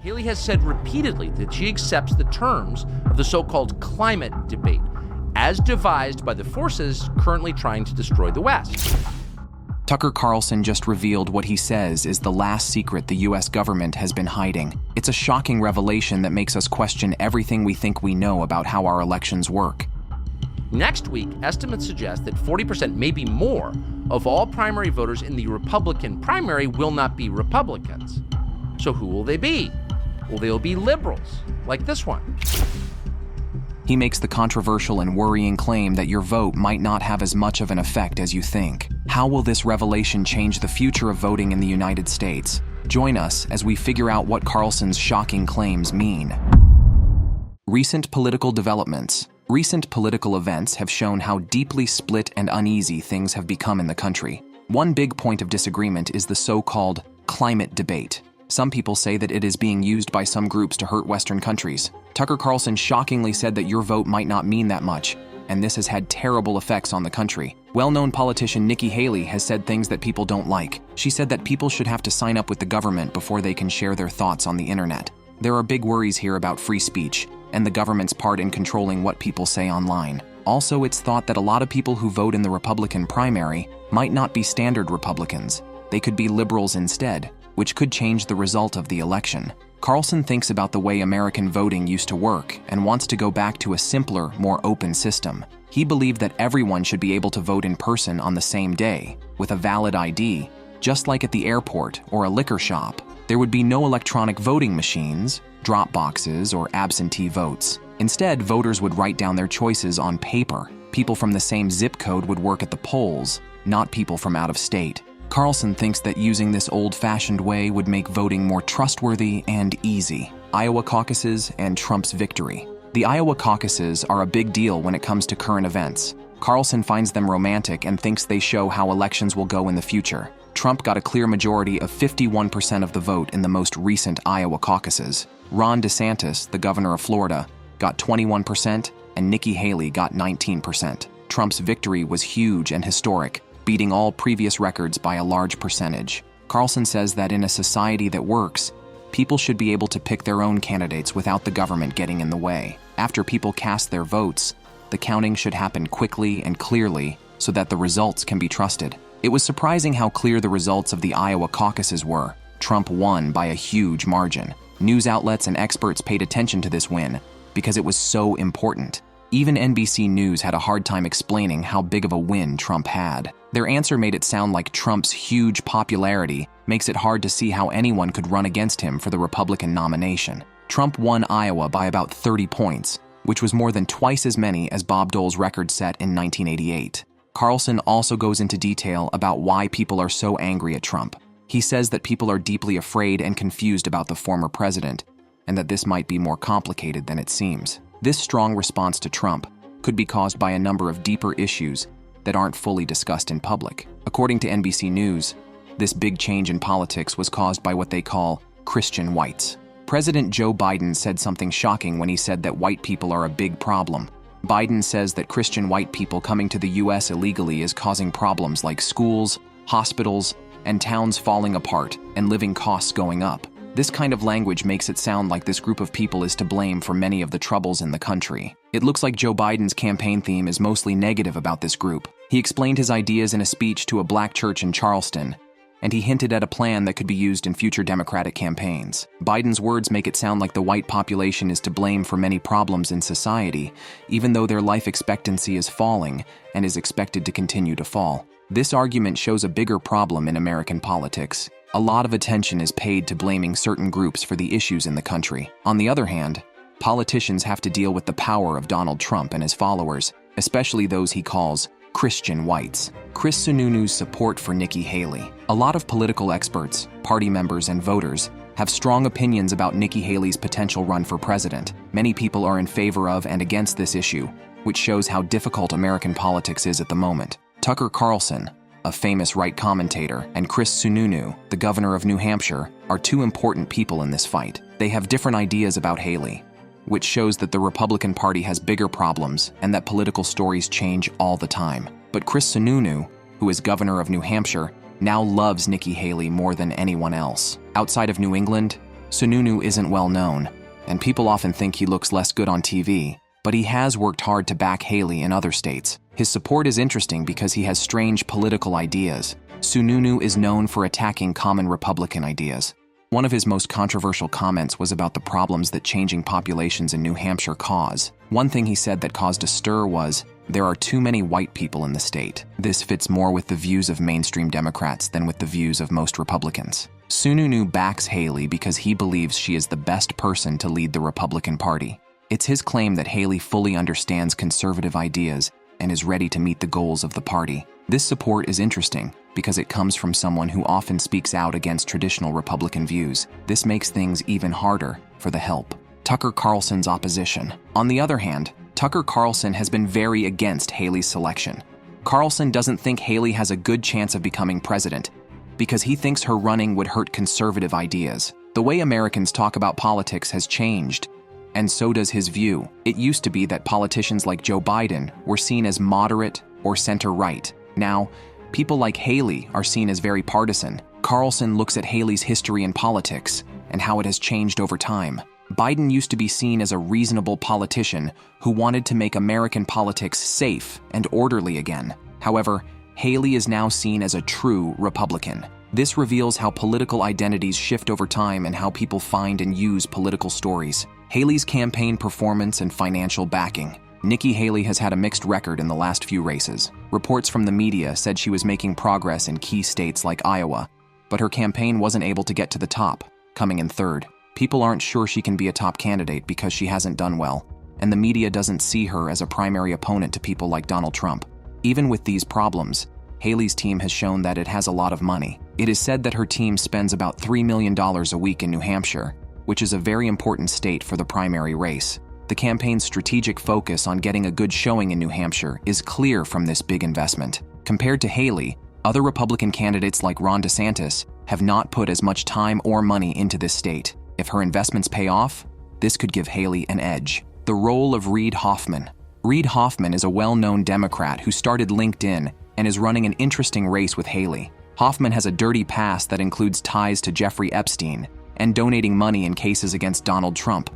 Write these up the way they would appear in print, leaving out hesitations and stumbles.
Haley has said repeatedly that she accepts the terms of the so-called climate debate, as devised by the forces currently trying to destroy the West. Tucker Carlson just revealed what he says is the last secret the US government has been hiding. It's a shocking revelation that makes us question everything we think we know about how our elections work. Next week, estimates suggest that 40%, maybe more, of all primary voters in the Republican primary will not be Republicans. So who will they be? Well, they'll be liberals, like this one. He makes the controversial and worrying claim that your vote might not have as much of an effect as you think. How will this revelation change the future of voting in the United States? Join us as we figure out what Carlson's shocking claims mean. Recent political developments. Recent political events have shown how deeply split and uneasy things have become in the country. One big point of disagreement is the so-called climate debate. Some people say that it is being used by some groups to hurt Western countries. Tucker Carlson shockingly said that your vote might not mean that much, and this has had terrible effects on the country. Well-known politician Nikki Haley has said things that people don't like. She said that people should have to sign up with the government before they can share their thoughts on the internet. There are big worries here about free speech and the government's part in controlling what people say online. Also, it's thought that a lot of people who vote in the Republican primary might not be standard Republicans. They could be liberals instead, which could change the result of the election. Carlson thinks about the way American voting used to work and wants to go back to a simpler, more open system. He believed that everyone should be able to vote in person on the same day, with a valid ID, just like at the airport or a liquor shop. There would be no electronic voting machines, drop boxes, or absentee votes. Instead, voters would write down their choices on paper. People from the same zip code would work at the polls, not people from out of state. Carlson thinks that using this old-fashioned way would make voting more trustworthy and easy. Iowa caucuses and Trump's victory. The Iowa caucuses are a big deal when it comes to current events. Carlson finds them romantic and thinks they show how elections will go in the future. Trump got a clear majority of 51% of the vote in the most recent Iowa caucuses. Ron DeSantis, the governor of Florida, got 21%, and Nikki Haley got 19%. Trump's victory was huge and historic, beating all previous records by a large percentage. Carlson says that in a society that works, people should be able to pick their own candidates without the government getting in the way. After people cast their votes, the counting should happen quickly and clearly so that the results can be trusted. It was surprising how clear the results of the Iowa caucuses were. Trump won by a huge margin. News outlets and experts paid attention to this win because it was so important. Even NBC News had a hard time explaining how big of a win Trump had. Their answer made it sound like Trump's huge popularity makes it hard to see how anyone could run against him for the Republican nomination. Trump won Iowa by about 30 points, which was more than twice as many as Bob Dole's record set in 1988. Carlson also goes into detail about why people are so angry at Trump. He says that people are deeply afraid and confused about the former president, and that this might be more complicated than it seems. This strong response to Trump could be caused by a number of deeper issues that aren't fully discussed in public. According to NBC News, this big change in politics was caused by what they call Christian whites. President Joe Biden said something shocking when he said that white people are a big problem. Biden says that Christian white people coming to the US illegally is causing problems like schools, hospitals, and towns falling apart and living costs going up. This kind of language makes it sound like this group of people is to blame for many of the troubles in the country. It looks like Joe Biden's campaign theme is mostly negative about this group. He explained his ideas in a speech to a black church in Charleston, and he hinted at a plan that could be used in future Democratic campaigns. Biden's words make it sound like the white population is to blame for many problems in society, even though their life expectancy is falling and is expected to continue to fall. This argument shows a bigger problem in American politics. A lot of attention is paid to blaming certain groups for the issues in the country. On the other hand, politicians have to deal with the power of Donald Trump and his followers, especially those he calls Christian whites. Chris Sununu's support for Nikki Haley. A lot of political experts, party members, and voters have strong opinions about Nikki Haley's potential run for president. Many people are in favor of and against this issue, which shows how difficult American politics is at the moment. Tucker Carlson, a famous right commentator, and Chris Sununu, the governor of New Hampshire, are two important people in this fight. They have different ideas about Haley, which shows that the Republican Party has bigger problems and that political stories change all the time. But Chris Sununu, who is governor of New Hampshire, now loves Nikki Haley more than anyone else. Outside of New England, Sununu isn't well known, and people often think he looks less good on TV, but he has worked hard to back Haley in other states. His support is interesting because he has strange political ideas. Sununu is known for attacking common Republican ideas. One of his most controversial comments was about the problems that changing populations in New Hampshire cause. One thing he said that caused a stir was, "There are too many white people in the state." This fits more with the views of mainstream Democrats than with the views of most Republicans. Sununu backs Haley because he believes she is the best person to lead the Republican Party. It's his claim that Haley fully understands conservative ideas and is ready to meet the goals of the party. This support is interesting because it comes from someone who often speaks out against traditional Republican views. This makes things even harder for the help. Tucker Carlson's opposition. On the other hand, Tucker Carlson has been very against Haley's selection. Carlson doesn't think Haley has a good chance of becoming president because he thinks her running would hurt conservative ideas. The way Americans talk about politics has changed, and so does his view. It used to be that politicians like Joe Biden were seen as moderate or center-right. Now, people like Haley are seen as very partisan. Carlson looks at Haley's history in politics and how it has changed over time. Biden used to be seen as a reasonable politician who wanted to make American politics safe and orderly again. However, Haley is now seen as a true Republican. This reveals how political identities shift over time and how people find and use political stories. Haley's campaign performance and financial backing. Nikki Haley has had a mixed record in the last few races. Reports from the media said she was making progress in key states like Iowa, but her campaign wasn't able to get to the top, coming in third. People aren't sure she can be a top candidate because she hasn't done well, and the media doesn't see her as a primary opponent to people like Donald Trump. Even with these problems, Haley's team has shown that it has a lot of money. It is said that her team spends about $3 million a week in New Hampshire, which is a very important state for the primary race. The campaign's strategic focus on getting a good showing in New Hampshire is clear from this big investment. Compared to Haley, other Republican candidates like Ron DeSantis have not put as much time or money into this state. If her investments pay off, this could give Haley an edge. The role of Reid Hoffman. Reid Hoffman is a well-known Democrat who started LinkedIn and is running an interesting race with Haley. Hoffman has a dirty past that includes ties to Jeffrey Epstein and donating money in cases against Donald Trump,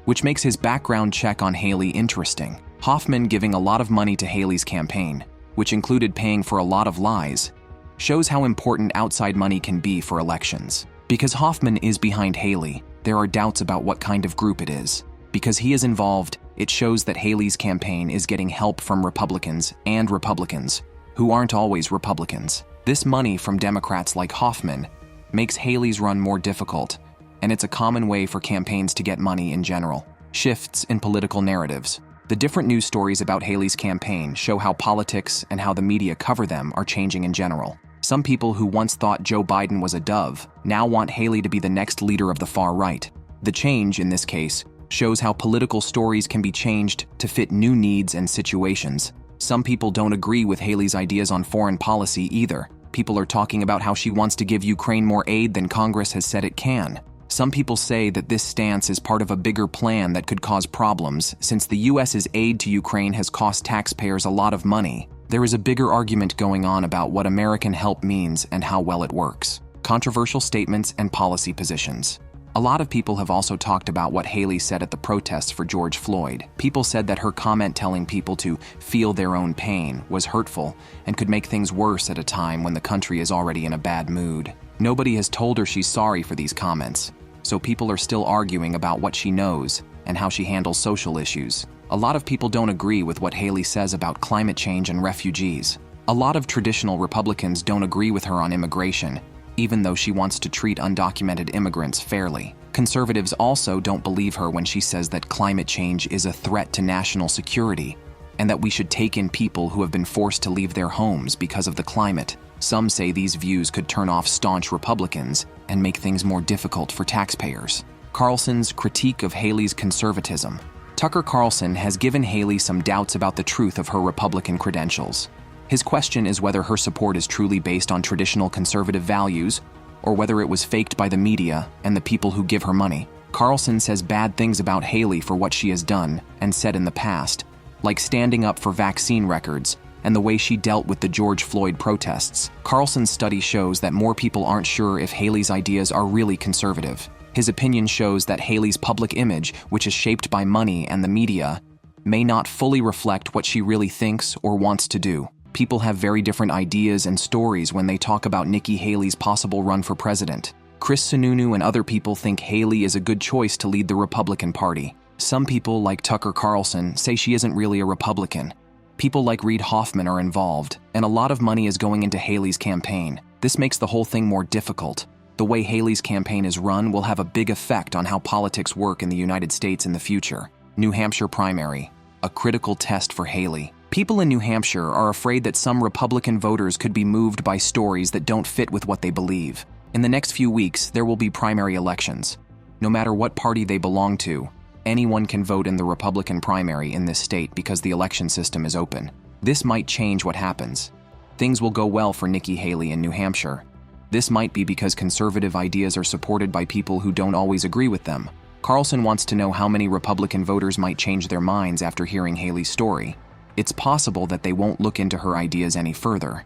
which makes his background check on Haley interesting. Hoffman giving a lot of money to Haley's campaign, which included paying for a lot of lies, shows how important outside money can be for elections. Because Hoffman is behind Haley, there are doubts about what kind of group it is. Because he is involved, it shows that Haley's campaign is getting help from Republicans and Republicans, who aren't always Republicans. This money from Democrats like Hoffman makes Haley's run more difficult, and it's a common way for campaigns to get money in general. Shifts in political narratives. The different news stories about Haley's campaign show how politics and how the media cover them are changing in general. Some people who once thought Joe Biden was a dove now want Haley to be the next leader of the far right. The change, in this case, shows how political stories can be changed to fit new needs and situations. Some people don't agree with Haley's ideas on foreign policy either. People are talking about how she wants to give Ukraine more aid than Congress has said it can. Some people say that this stance is part of a bigger plan that could cause problems, since the US's aid to Ukraine has cost taxpayers a lot of money. There is a bigger argument going on about what American help means and how well it works. Controversial statements and policy positions. A lot of people have also talked about what Haley said at the protests for George Floyd. People said that her comment telling people to feel their own pain was hurtful and could make things worse at a time when the country is already in a bad mood. Nobody has told her she's sorry for these comments, so people are still arguing about what she knows and how she handles social issues. A lot of people don't agree with what Haley says about climate change and refugees. A lot of traditional Republicans don't agree with her on immigration, even though she wants to treat undocumented immigrants fairly. Conservatives also don't believe her when she says that climate change is a threat to national security and that we should take in people who have been forced to leave their homes because of the climate. Some say these views could turn off staunch Republicans and make things more difficult for taxpayers. Carlson's critique of Haley's conservatism. Tucker Carlson has given Haley some doubts about the truth of her Republican credentials. His question is whether her support is truly based on traditional conservative values or whether it was faked by the media and the people who give her money. Carlson says bad things about Haley for what she has done and said in the past, like standing up for vaccine records and the way she dealt with the George Floyd protests. Carlson's study shows that more people aren't sure if Haley's ideas are really conservative. His opinion shows that Haley's public image, which is shaped by money and the media, may not fully reflect what she really thinks or wants to do. People have very different ideas and stories when they talk about Nikki Haley's possible run for president. Chris Sununu and other people think Haley is a good choice to lead the Republican Party. Some people, like Tucker Carlson, say she isn't really a Republican. People like Reid Hoffman are involved, and a lot of money is going into Haley's campaign. This makes the whole thing more difficult. The way Haley's campaign is run will have a big effect on how politics work in the United States in the future. New Hampshire primary, a critical test for Haley. People in New Hampshire are afraid that some Republican voters could be moved by stories that don't fit with what they believe. In the next few weeks, there will be primary elections. No matter what party they belong to, anyone can vote in the Republican primary in this state because the election system is open. This might change what happens. Things will go well for Nikki Haley in New Hampshire. This might be because conservative ideas are supported by people who don't always agree with them. Carlson wants to know how many Republican voters might change their minds after hearing Haley's story. It's possible that they won't look into her ideas any further.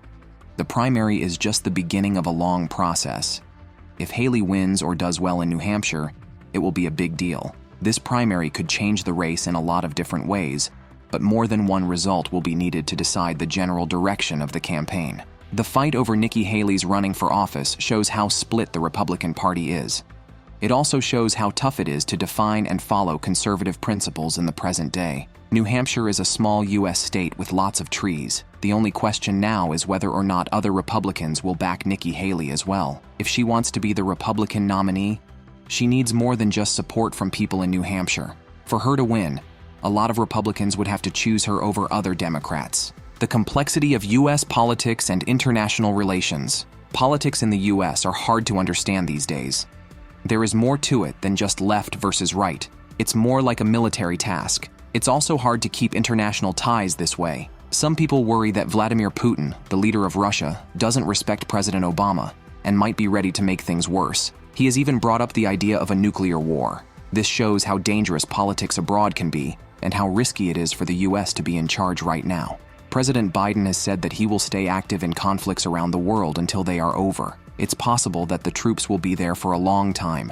The primary is just the beginning of a long process. If Haley wins or does well in New Hampshire, it will be a big deal. This primary could change the race in a lot of different ways, but more than one result will be needed to decide the general direction of the campaign. The fight over Nikki Haley's running for office shows how split the Republican Party is. It also shows how tough it is to define and follow conservative principles in the present day. New Hampshire is a small U.S. state with lots of trees. The only question now is whether or not other Republicans will back Nikki Haley as well. If she wants to be the Republican nominee, she needs more than just support from people in New Hampshire. For her to win, a lot of Republicans would have to choose her over other Democrats. The complexity of U.S. politics and international relations. Politics in the U.S. are hard to understand these days. There is more to it than just left versus right. It's more like a military task. It's also hard to keep international ties this way. Some people worry that Vladimir Putin, the leader of Russia, doesn't respect President Obama and might be ready to make things worse. He has even brought up the idea of a nuclear war. This shows how dangerous politics abroad can be and how risky it is for the U.S. to be in charge right now. President Biden has said that he will stay active in conflicts around the world until they are over. It's possible that the troops will be there for a long time.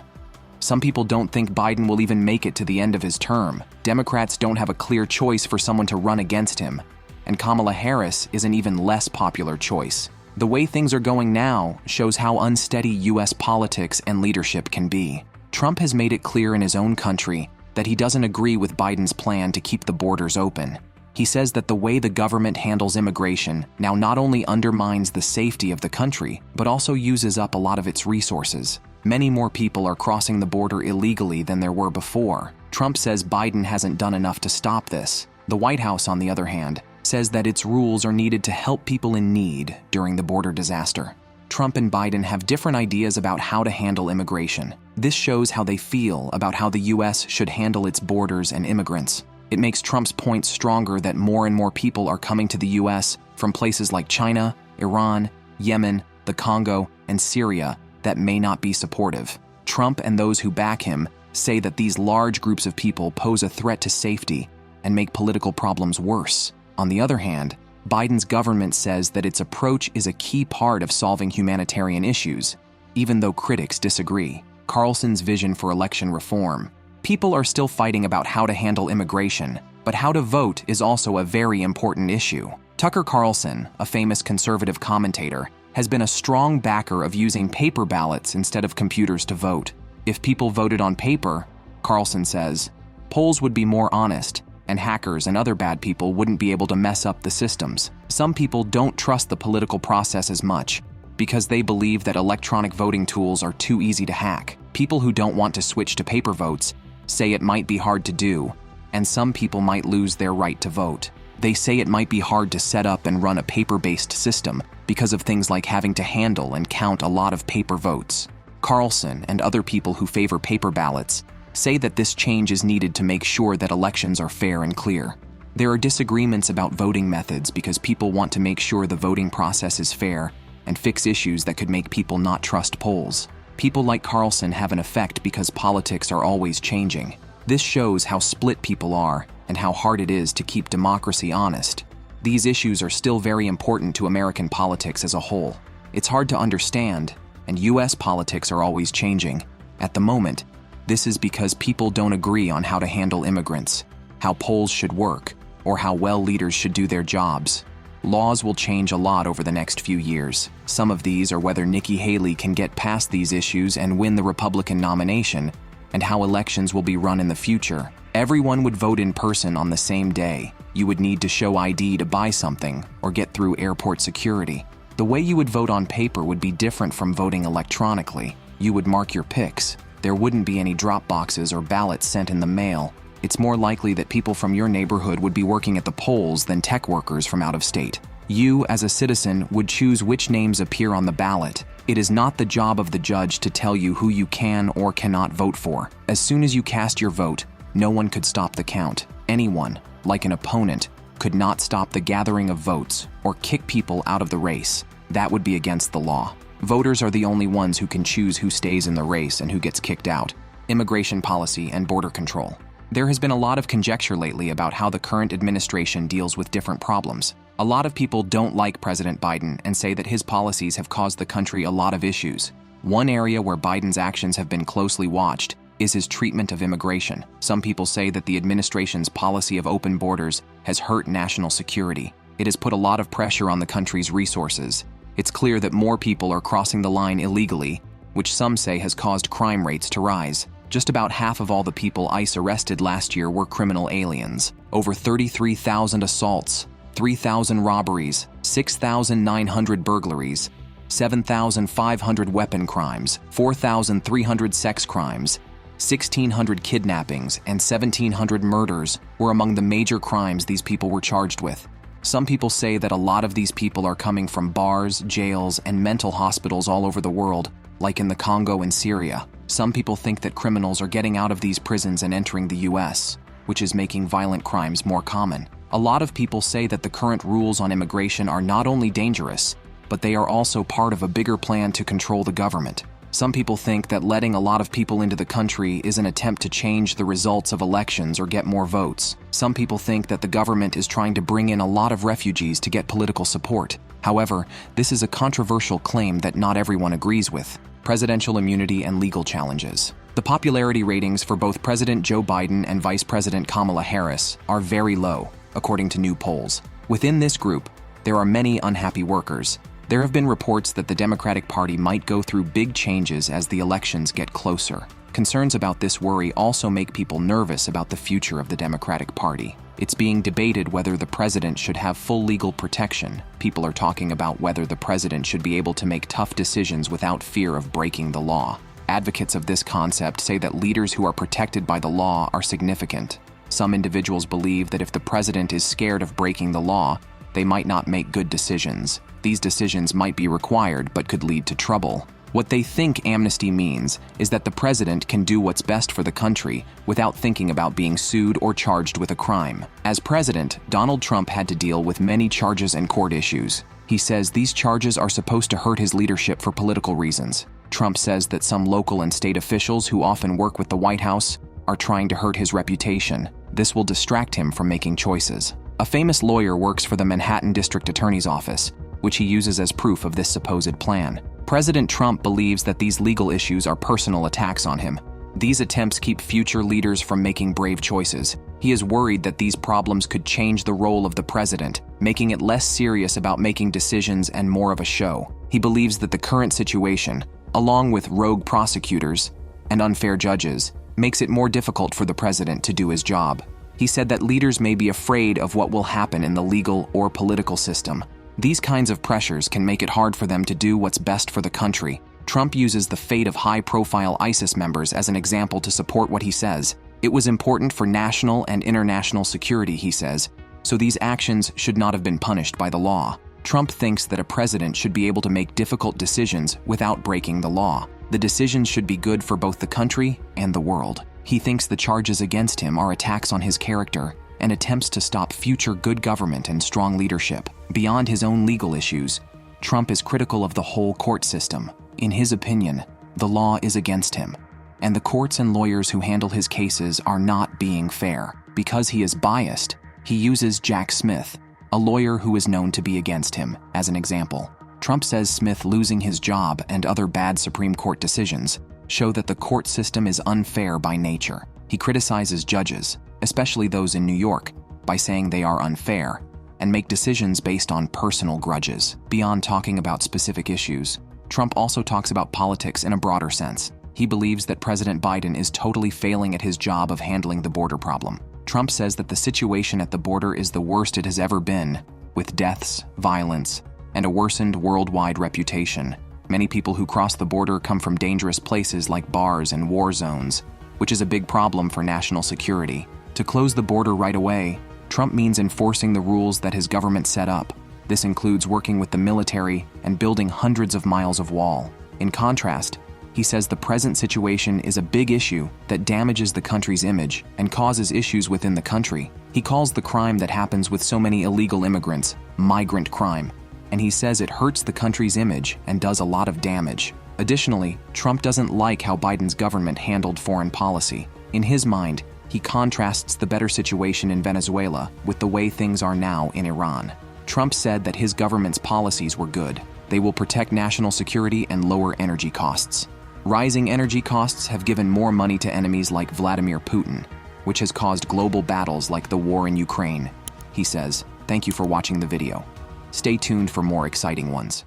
Some people don't think Biden will even make it to the end of his term. Democrats don't have a clear choice for someone to run against him, and Kamala Harris is an even less popular choice. The way things are going now shows how unsteady U.S. politics and leadership can be. Trump has made it clear in his own country that he doesn't agree with Biden's plan to keep the borders open. He says that the way the government handles immigration now not only undermines the safety of the country, but also uses up a lot of its resources. Many more people are crossing the border illegally than there were before. Trump says Biden hasn't done enough to stop this. The White House, on the other hand, says that its rules are needed to help people in need during the border disaster. Trump and Biden have different ideas about how to handle immigration. This shows how they feel about how the U.S. should handle its borders and immigrants. It makes Trump's point stronger that more and more people are coming to the U.S. from places like China, Iran, Yemen, the Congo, and Syria that may not be supportive. Trump and those who back him say that these large groups of people pose a threat to safety and make political problems worse. On the other hand, Biden's government says that its approach is a key part of solving humanitarian issues, even though critics disagree. Carlson's vision for election reform. People are still fighting about how to handle immigration, but how to vote is also a very important issue. Tucker Carlson, a famous conservative commentator, has been a strong backer of using paper ballots instead of computers to vote. If people voted on paper, Carlson says, polls would be more honest, and hackers and other bad people wouldn't be able to mess up the systems. Some people don't trust the political process as much because they believe that electronic voting tools are too easy to hack. People who don't want to switch to paper votes say it might be hard to do, and some people might lose their right to vote. They say it might be hard to set up and run a paper-based system because of things like having to handle and count a lot of paper votes. Carlson and other people who favor paper ballots say that this change is needed to make sure that elections are fair and clear. There are disagreements about voting methods because people want to make sure the voting process is fair and fix issues that could make people not trust polls. People like Carlson have an effect because politics are always changing. This shows how split people are and how hard it is to keep democracy honest. These issues are still very important to American politics as a whole. It's hard to understand, and U.S. politics are always changing, At the moment, this is because people don't agree on how to handle immigrants, how polls should work, or how well leaders should do their jobs. Laws will change a lot over the next few years. Some of these are whether Nikki Haley can get past these issues and win the Republican nomination, and how elections will be run in the future. Everyone would vote in person on the same day. You would need to show ID to buy something or get through airport security. The way you would vote on paper would be different from voting electronically. You would mark your picks. There wouldn't be any drop boxes or ballots sent in the mail. It's more likely that people from your neighborhood would be working at the polls than tech workers from out of state. You, as a citizen, would choose which names appear on the ballot. It is not the job of the judge to tell you who you can or cannot vote for. As soon as you cast your vote, no one could stop the count. Anyone, like an opponent, could not stop the gathering of votes or kick people out of the race. That would be against the law. Voters are the only ones who can choose who stays in the race and who gets kicked out. Immigration policy and border control. There has been a lot of conjecture lately about how the current administration deals with different problems. A lot of people don't like President Biden and say that his policies have caused the country a lot of issues. One area where Biden's actions have been closely watched is his treatment of immigration. Some people say that the administration's policy of open borders has hurt national security. It has put a lot of pressure on the country's resources. It's clear that more people are crossing the line illegally, which some say has caused crime rates to rise. Just about half of all the people ICE arrested last year were criminal aliens. Over 33,000 assaults, 3,000 robberies, 6,900 burglaries, 7,500 weapon crimes, 4,300 sex crimes, 1,600 kidnappings, and 1,700 murders were among the major crimes these people were charged with. Some people say that a lot of these people are coming from bars, jails, and mental hospitals all over the world, like in the Congo and Syria. Some people think that criminals are getting out of these prisons and entering the US, which is making violent crimes more common. A lot of people say that the current rules on immigration are not only dangerous, but they are also part of a bigger plan to control the government. Some people think that letting a lot of people into the country is an attempt to change the results of elections or get more votes. Some people think that the government is trying to bring in a lot of refugees to get political support. However, this is a controversial claim that not everyone agrees with. Presidential immunity and legal challenges. The popularity ratings for both President Joe Biden and Vice President Kamala Harris are very low, according to new polls. Within this group, there are many unhappy workers. There have been reports that the Democratic Party might go through big changes as the elections get closer. Concerns about this worry also make people nervous about the future of the Democratic Party. It's being debated whether the president should have full legal protection. People are talking about whether the president should be able to make tough decisions without fear of breaking the law. Advocates of this concept say that leaders who are protected by the law are significant. Some individuals believe that if the president is scared of breaking the law, they might not make good decisions. These decisions might be required but could lead to trouble. What they think amnesty means is that the president can do what's best for the country without thinking about being sued or charged with a crime. As president, Donald Trump had to deal with many charges and court issues. He says these charges are supposed to hurt his leadership for political reasons. Trump says that some local and state officials who often work with the White House are trying to hurt his reputation. This will distract him from making choices. A famous lawyer works for the Manhattan District Attorney's Office, which he uses as proof of this supposed plan. President Trump believes that these legal issues are personal attacks on him. These attempts keep future leaders from making brave choices. He is worried that these problems could change the role of the president, making it less serious about making decisions and more of a show. He believes that the current situation, along with rogue prosecutors and unfair judges, makes it more difficult for the president to do his job. He said that leaders may be afraid of what will happen in the legal or political system. These kinds of pressures can make it hard for them to do what's best for the country. Trump uses the fate of high-profile ISIS members as an example to support what he says. It was important for national and international security, he says, so these actions should not have been punished by the law. Trump thinks that a president should be able to make difficult decisions without breaking the law. The decisions should be good for both the country and the world. He thinks the charges against him are attacks on his character and attempts to stop future good government and strong leadership. Beyond his own legal issues, Trump is critical of the whole court system. In his opinion, the law is against him, and the courts and lawyers who handle his cases are not being fair. Because he is biased, he uses Jack Smith, a lawyer who is known to be against him, as an example. Trump says Smith losing his job and other bad Supreme Court decisions show that the court system is unfair by nature. He criticizes judges, especially those in New York, by saying they are unfair and make decisions based on personal grudges. Beyond talking about specific issues, Trump also talks about politics in a broader sense. He believes that President Biden is totally failing at his job of handling the border problem. Trump says that the situation at the border is the worst it has ever been, with deaths, violence, and a worsened worldwide reputation. Many people who cross the border come from dangerous places like bars and war zones, which is a big problem for national security. To close the border right away, Trump means enforcing the rules that his government set up. This includes working with the military and building hundreds of miles of wall. In contrast, he says the present situation is a big issue that damages the country's image and causes issues within the country. He calls the crime that happens with so many illegal immigrants migrant crime, and he says it hurts the country's image and does a lot of damage. Additionally, Trump doesn't like how Biden's government handled foreign policy. In his mind, he contrasts the better situation in Venezuela with the way things are now in Iran. Trump said that his government's policies were good. They will protect national security and lower energy costs. Rising energy costs have given more money to enemies like Vladimir Putin, which has caused global battles like the war in Ukraine. He says, "Thank you for watching the video. Stay tuned for more exciting ones."